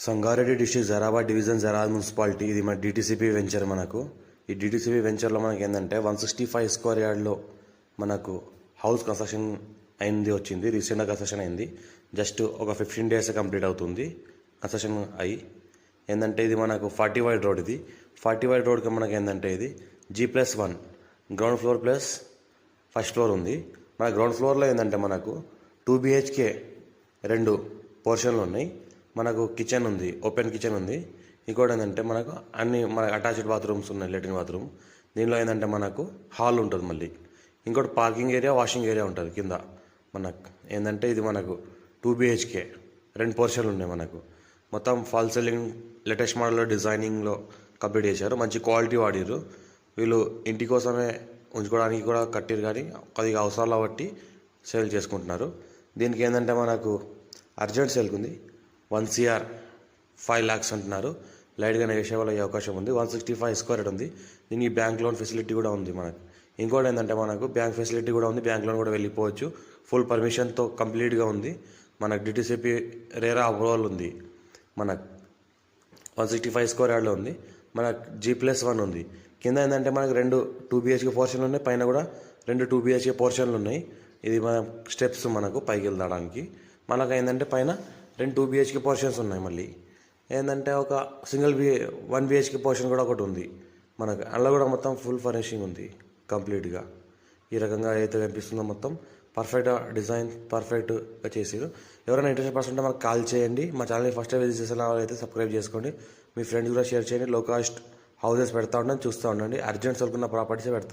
Sangareddy district Zaheerabad division Zaheerabad municipality. ఇది మన DTCP venture. మనకు ఈ డిటిసిపి వెంచర్లో మనకి ఏంటంటే 165 స్క్వేర్ యార్డ్లో మనకు హౌస్ కన్స్ట్రక్షన్ అయింది, వచ్చింది రీసెంట్గా కన్స్ట్రక్షన్ అయింది. జస్ట్ ఒక 15 days కంప్లీట్ అవుతుంది కన్స్ట్రక్షన్ అయ్యి. ఏంటంటే ఇది మనకు 40 వైడ్ రోడ్. ఇది 40 వైడ్ రోడ్కి మనకి ఏంటంటే ఇది G+1 ground floor plus first floor ఉంది. మన గ్రౌండ్ ఫ్లోర్లో ఏంటంటే మనకు 2 BHK 2 పోర్షన్లు ఉన్నాయి. మనకు కిచెన్ ఉంది, ఓపెన్ కిచెన్ ఉంది. ఇంకోటి ఏంటంటే మనకు అన్ని మన అటాచ్డ్ బాత్రూమ్స్ ఉన్నాయి, లెట్రిన్ బాత్రూమ్. దీనిలో ఏంటంటే మనకు హాల్ ఉంటుంది. మళ్ళీ ఇంకోటి పార్కింగ్ ఏరియా, వాషింగ్ ఏరియా ఉంటుంది కింద. మనకు ఏంటంటే ఇది మనకు 2 BHK 2 పోర్షన్లు ఉన్నాయి. మనకు మొత్తం ఫాల్ సీలింగ్ లేటెస్ట్ మోడల్లో డిజైనింగ్లో కంప్లీట్ చేశారు. మంచి క్వాలిటీ వాడిరు వీళ్ళు. ఇంటి కోసమే ఉంచుకోవడానికి కూడా కట్టిరు, కానీ కొద్దిగా అవసరాలు బట్టి సేల్ చేసుకుంటున్నారు. దీనికి ఏంటంటే మనకు అర్జెంట్ సేల్కి ఉంది. 1 CR 5 lakhs అంటున్నారు. లైట్గా నెగోషియబుల్ అయ్యే అవకాశం ఉంది. 165 స్క్వేర్ యార్డ్ ఉంది. దీనికి బ్యాంక్ లోన్ ఫెసిలిటీ కూడా ఉంది మనకు. ఇంకోటి ఏంటంటే మనకు బ్యాంక్ ఫెసిలిటీ కూడా ఉంది, బ్యాంక్ లోన్ కూడా వెళ్ళిపోవచ్చు. ఫుల్ పర్మిషన్తో కంప్లీట్గా ఉంది. మనకు డిటిసిపి రేరా అప్రూవల్ ఉంది. మనకు 165 స్క్వేర్ యార్డ్లో ఉంది. మనకు G+1 ఉంది. కింద ఏంటంటే మనకు 2 BHK పోర్షన్లు ఉన్నాయి, పైన కూడా 2 BHK పోర్షన్లు ఉన్నాయి. ఇది మన స్టెప్స్ మనకు పైకి వెళ్ళడానికి. మనకు ఏంటంటే పైన 2 BHK పోర్షన్స్ ఉన్నాయి. మళ్ళీ ఏంటంటే ఒక సింగిల్ 1 BHK పోర్షన్ కూడా ఒకటి ఉంది మనకు. అందులో కూడా మొత్తం ఫుల్ ఫర్నిషింగ్ ఉంది కంప్లీట్గా. ఈ రకంగా అయితే కనిపిస్తుందో మొత్తం పర్ఫెక్ట్గా డిజైన్ పర్ఫెక్ట్గా చేసారు. ఎవరైనా ఇంట్రెస్ట్ పర్సన్ ఉంటే మనకు కాల్ చేయండి. మా ఛానల్ని ఫస్ట్ విజిట్ చేసిన వాళ్ళైతే సబ్స్క్రైబ్ చేసుకోండి. మీ ఫ్రెండ్స్ కూడా షేర్ చేయండి. లో కాస్ట్ హౌసెస్ పెడతా ఉండండి, చూస్తూ ఉండండి. అర్జెంట్ సరుకున్న ప్రాపర్టీసే పెడతాం.